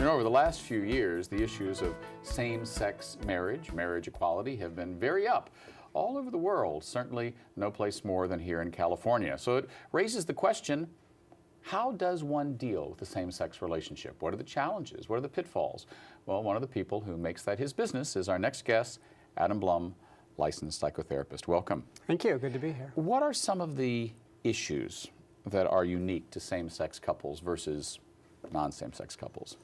You know, over the last few years, the issues of same-sex marriage, marriage equality, have been very up all over the world, certainly no place more than here in California. So it raises the question, how does one deal with the same-sex relationship? What are the challenges? What are the pitfalls? Well, one of the people who makes that his business is our next guest, Adam Blum, licensed psychotherapist. Welcome. Thank you. Good to be here. What are some of the issues that are unique to same-sex couples versus non-same-sex couples?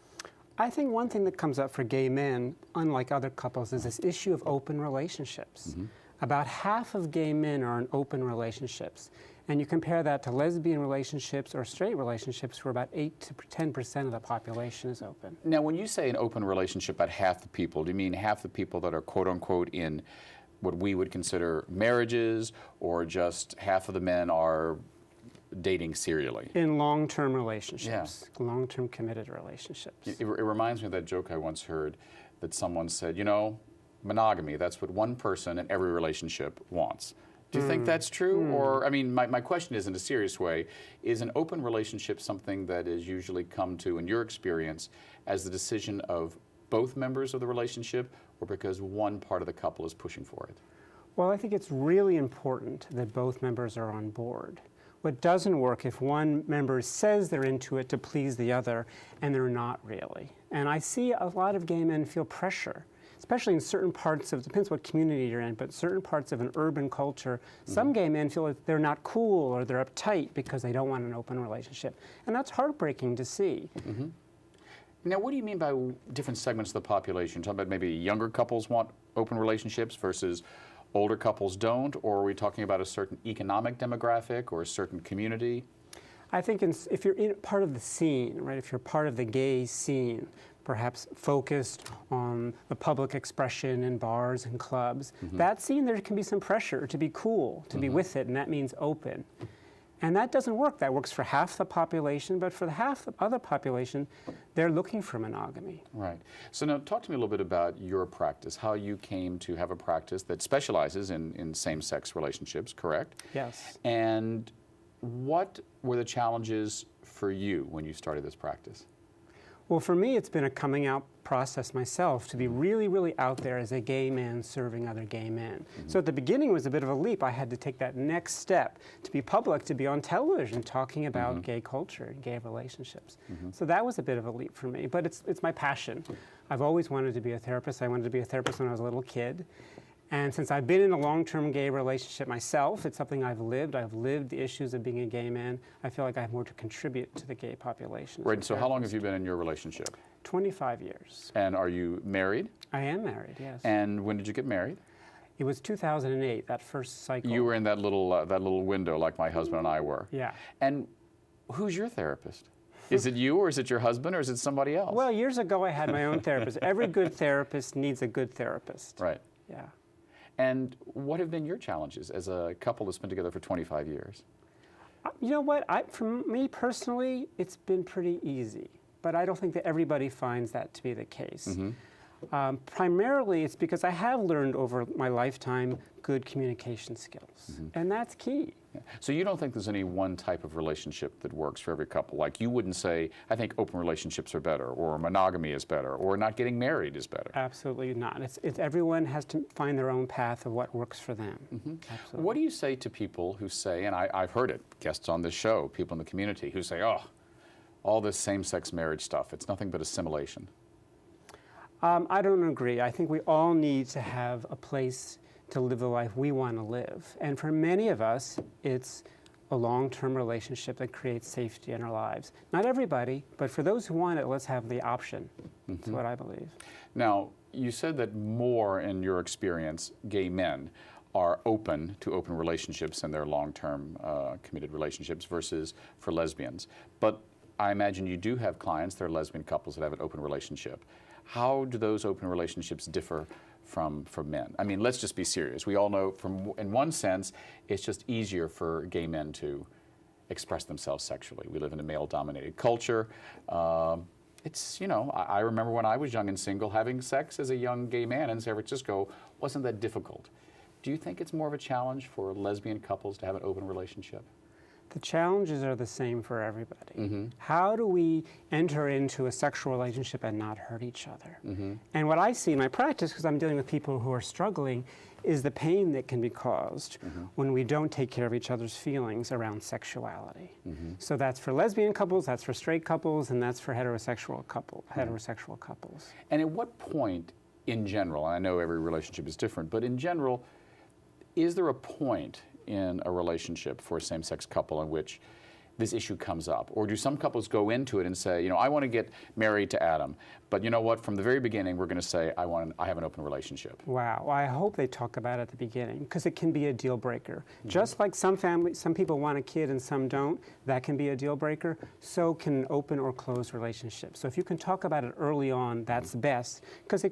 I think one thing that comes up for gay men, unlike other couples, is this issue of open relationships. Mm-hmm. About half of gay men are in open relationships. And you compare that to lesbian relationships or straight relationships where about 8 to 10% of the population is open. Now, when you say an open relationship about half the people, do you mean half the people that are quote-unquote in what we would consider marriages, or just half of the men are dating serially? In long-term relationships, long-term committed relationships. It reminds me of that joke I once heard that someone said, you know, monogamy, that's what one person in every relationship wants. Do you think that's true? Or, I mean, my question is in a serious way, is an open relationship something that is usually come to, in your experience, as the decision of both members of the relationship, or because one part of the couple is pushing for it? Well, I think it's really important that both members are on board. What doesn't work if one member says they're into it to please the other and they're not really. And I see a lot of gay men feel pressure, especially in certain parts of, depends what community you're in, but certain parts of an urban culture, some gay men feel like they're not cool or they're uptight because they don't want an open relationship. And that's heartbreaking to see. Now, what do you mean by different segments of the population? Talking about maybe younger couples want open relationships versus older couples don't, or are we talking about a certain economic demographic or a certain community? I think if you're in part of the scene, right, if you're part of the gay scene, perhaps focused on the public expression in bars and clubs, that scene there can be some pressure to be cool, to be with it, and that means open. And that doesn't work. That works for half the population, but for the half the other population, they're looking for monogamy. Right. So now talk to me a little bit about your practice, how you came to have a practice that specializes in same-sex relationships, correct? Yes. And what were the challenges for you when you started this practice? Well, for me, it's been a coming out process myself to be really, really out there as a gay man serving other gay men. So at the beginning it was a bit of a leap. I had to take that next step to be public, to be on television talking about gay culture and gay relationships. So that was a bit of a leap for me, but it's my passion. I've always wanted to be a therapist. I wanted to be a therapist when I was a little kid. And since I've been in a long-term gay relationship myself, it's something I've lived. I've lived the issues of being a gay man. I feel like I have more to contribute to the gay population. Right, so how long have you been in your relationship? 25 years. And are you married? I am married, yes. And when did you get married? It was 2008, that first cycle. You were in that little window like my husband and I were. Yeah. And who's your therapist? Is it you, or is it your husband, or is it somebody else? Well, years ago I had my own therapist. Every good therapist needs a good therapist. Right. Yeah. And what have been your challenges as a couple that's been together for 25 years? You know what? For me personally, it's been pretty easy. But I don't think that everybody finds that to be the case. Primarily, it's because I have learned over my lifetime good communication skills. And that's key. Yeah. So you don't think there's any one type of relationship that works for every couple? Like you wouldn't say, I think open relationships are better, or monogamy is better, or not getting married is better? Absolutely not. It's everyone has to find their own path of what works for them. Absolutely. What do you say to people who say, and I've heard it, guests on this show, people in the community, who say, oh, all this same-sex marriage stuff, it's nothing but assimilation? I don't agree. I think we all need to have a place to live the life we want to live. And for many of us, it's a long-term relationship that creates safety in our lives. Not everybody, but for those who want it, let's have the option. That's what I believe. Now, you said that more, in your experience, gay men are open to open relationships in their long-term committed relationships versus for lesbians. But I imagine you do have clients, they're lesbian couples that have an open relationship. How do those open relationships differ from men? I mean, let's just be serious. We all know, in one sense, it's just easier for gay men to express themselves sexually. We live in a male-dominated culture. It's, you know, I remember when I was young and single, having sex as a young gay man in San Francisco wasn't that difficult. Do you think it's more of a challenge for lesbian couples to have an open relationship? The challenges are the same for everybody. How do we enter into a sexual relationship and not hurt each other? And what I see in my practice, because I'm dealing with people who are struggling, is the pain that can be caused when we don't take care of each other's feelings around sexuality. So that's for lesbian couples, that's for straight couples, and that's for heterosexual couples. And at what point, in general, and I know every relationship is different, but in general, is there a point in a relationship for a same-sex couple in which this issue comes up? Or do some couples go into it and say, you know, I want to get married to Adam, but you know what, from the very beginning we're going to say, I have an open relationship? Wow, well, I hope they talk about it at the beginning, because it can be a deal breaker. Just like some people want a kid and some don't, that can be a deal breaker, so can an open or closed relationship. So if you can talk about it early on, that's best, because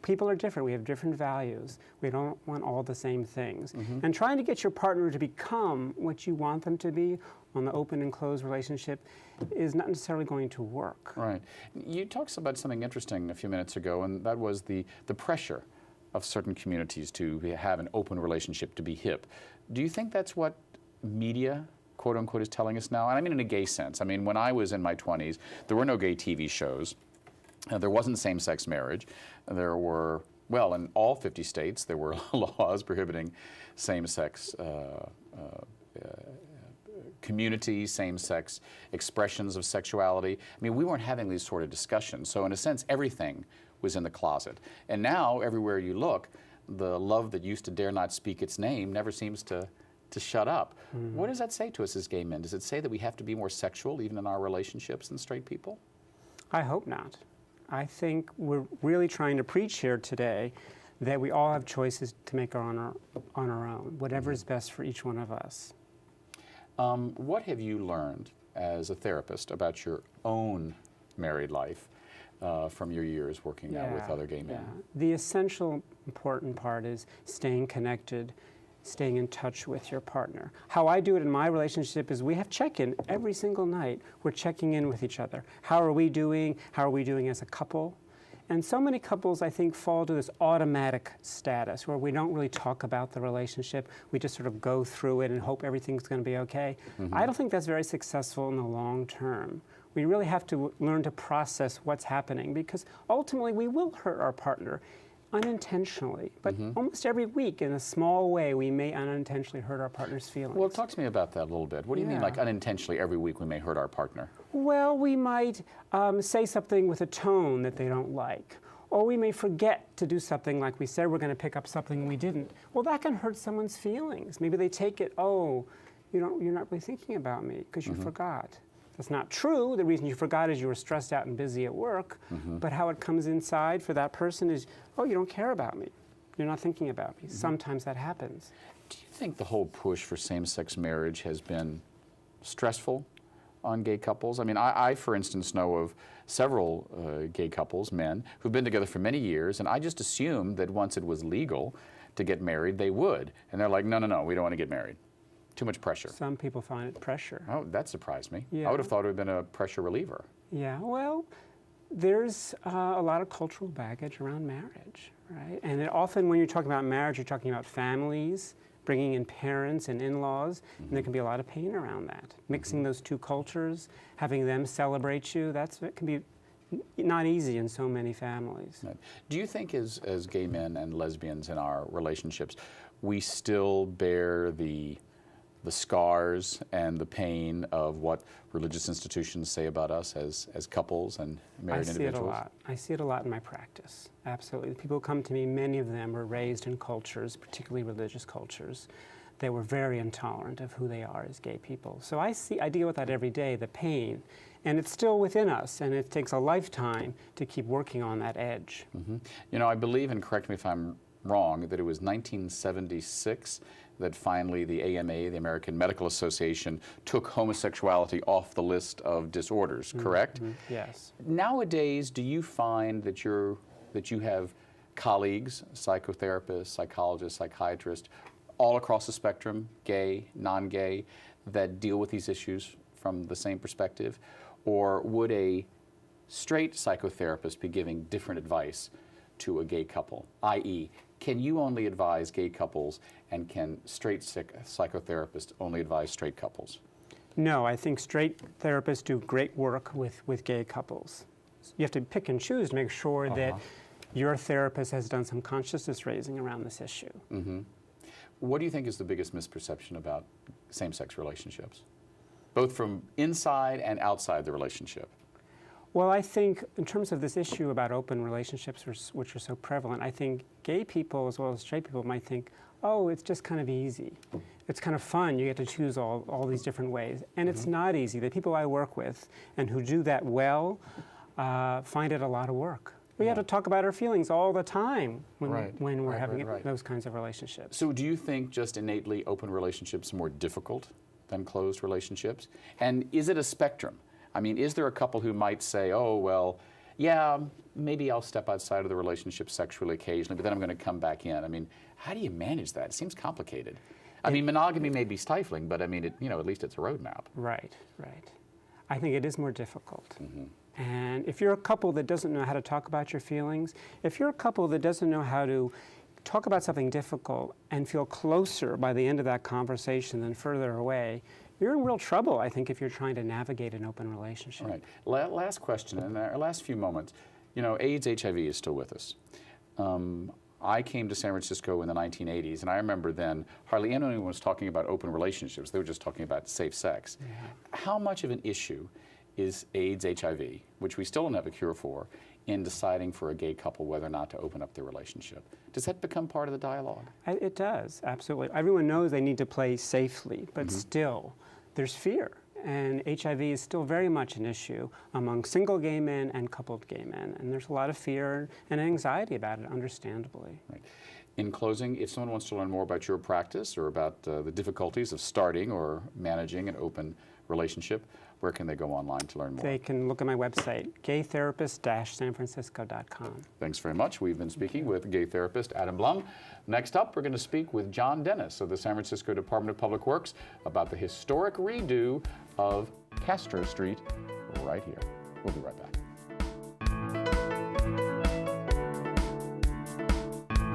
people are different, we have different values, we don't want all the same things. And trying to get your partner to become what you want them to be on the open and closed relationship is not necessarily going to work. Right. You talked about something interesting a few minutes ago, and that was the pressure of certain communities to have an open relationship, to be hip. Do you think that's what media, quote unquote, is telling us now? And I mean in a gay sense. I mean, when I was in my 20s, there were no gay TV shows. There wasn't same-sex marriage. There were, well, in all 50 states, there were laws prohibiting same-sex community, same-sex expressions of sexuality. I mean, we weren't having these sort of discussions. So in a sense, everything was in the closet. And now, everywhere you look, the love that used to dare not speak its name never seems to shut up. What does that say to us as gay men? Does it say that we have to be more sexual, even in our relationships, than straight people? I hope not. I think we're really trying to preach here today that we all have choices to make on our own, whatever is best for each one of us. What have you learned as a therapist about your own married life from your years working now with other gay men? The essential important part is staying connected, staying in touch with your partner. How I do it in my relationship is we have check-in every single night. We're checking in with each other. How are we doing? How are we doing as a couple? And so many couples, I think, fall to this automatic status where we don't really talk about the relationship. We just sort of go through it and hope everything's going to be okay. I don't think that's very successful in the long term. We really have to learn to process what's happening, because ultimately we will hurt our partner unintentionally. But almost every week, in a small way, we may unintentionally hurt our partner's feelings. Well, talk to me about that a little bit. What do you mean, like unintentionally every week we may hurt our partner? Well, we might say something with a tone that they don't like. Or we may forget to do something like we said we're going to pick up something and we didn't. Well, that can hurt someone's feelings. Maybe they take it, oh, you're not really thinking about me because you forgot. That's not true. The reason you forgot is you were stressed out and busy at work. But how it comes inside for that person is, oh, you don't care about me. You're not thinking about me. Sometimes that happens. Do you think the whole push for same-sex marriage has been stressful on gay couples? I mean, I for instance, know of several gay couples, men, who've been together for many years, and I just assumed that once it was legal to get married, they would. And they're like, no, we don't want to get married. Too much pressure. Some people find it pressure. Oh, that surprised me. Yeah. I would have thought it would have been a pressure reliever. Yeah, well, there's a lot of cultural baggage around marriage, right? And often when you're talking about marriage, you're talking about families, bringing in parents and in-laws, and there can be a lot of pain around that. Mixing those two cultures, having them celebrate you, it can be not easy in so many families. Right. Do you think as gay men and lesbians in our relationships, we still bear the scars and the pain of what religious institutions say about us as couples and married individuals? I see it a lot in my practice, absolutely. People come to me, many of them were raised in cultures, particularly religious cultures, that were very intolerant of who they are as gay people. So I deal with that every day, the pain, and it's still within us, and it takes a lifetime to keep working on that edge. You know, I believe, and correct me if I'm wrong, that it was 1976 that finally the AMA, the American Medical Association, took homosexuality off the list of disorders, correct? Yes. Nowadays, do you find that you have colleagues, psychotherapists, psychologists, psychiatrists, all across the spectrum, gay, non-gay, that deal with these issues from the same perspective? Or would a straight psychotherapist be giving different advice to a gay couple, i.e., can you only advise gay couples, and can straight psychotherapists only advise straight couples? No, I think straight therapists do great work with gay couples. You have to pick and choose to make sure that your therapist has done some consciousness raising around this issue. What do you think is the biggest misperception about same-sex relationships, both from inside and outside the relationship? Well, I think in terms of this issue about open relationships, which are so prevalent, I think gay people as well as straight people might think, oh, it's just kind of easy. It's kind of fun. You get to choose all these different ways. And it's not easy. The people I work with and who do that well find it a lot of work. We have to talk about our feelings all the time when we're having those kinds of relationships. So do you think just innately open relationships are more difficult than closed relationships? And is it a spectrum? I mean, is there a couple who might say, oh, well, yeah, maybe I'll step outside of the relationship sexually occasionally, but then I'm going to come back in? I mean, how do you manage that? It seems complicated. I mean, monogamy may be stifling, but I mean, at least it's a roadmap. Right. I think it is more difficult. And if you're a couple that doesn't know how to talk about your feelings, if you're a couple that doesn't know how to talk about something difficult and feel closer by the end of that conversation than further away, you're in real trouble, I think, if you're trying to navigate an open relationship. Right. Last question, in our last few moments. AIDS, HIV is still with us. I came to San Francisco in the 1980s, and I remember then hardly anyone was talking about open relationships. They were just talking about safe sex. How much of an issue is AIDS, HIV, which we still don't have a cure for, in deciding for a gay couple whether or not to open up their relationship? Does that become part of the dialogue? It does, absolutely. Everyone knows they need to play safely, but still, there's fear. And HIV is still very much an issue among single gay men and coupled gay men. And there's a lot of fear and anxiety about it, understandably. Right. In closing, if someone wants to learn more about your practice or about the difficulties of starting or managing an open relationship, where can they go online to learn more? They can look at my website, gaytherapist-sanfrancisco.com. Thanks very much. We've been speaking with gay therapist Adam Blum. Next up, we're going to speak with John Dennis of the San Francisco Department of Public Works about the historic redo of Castro Street right here. We'll be right back.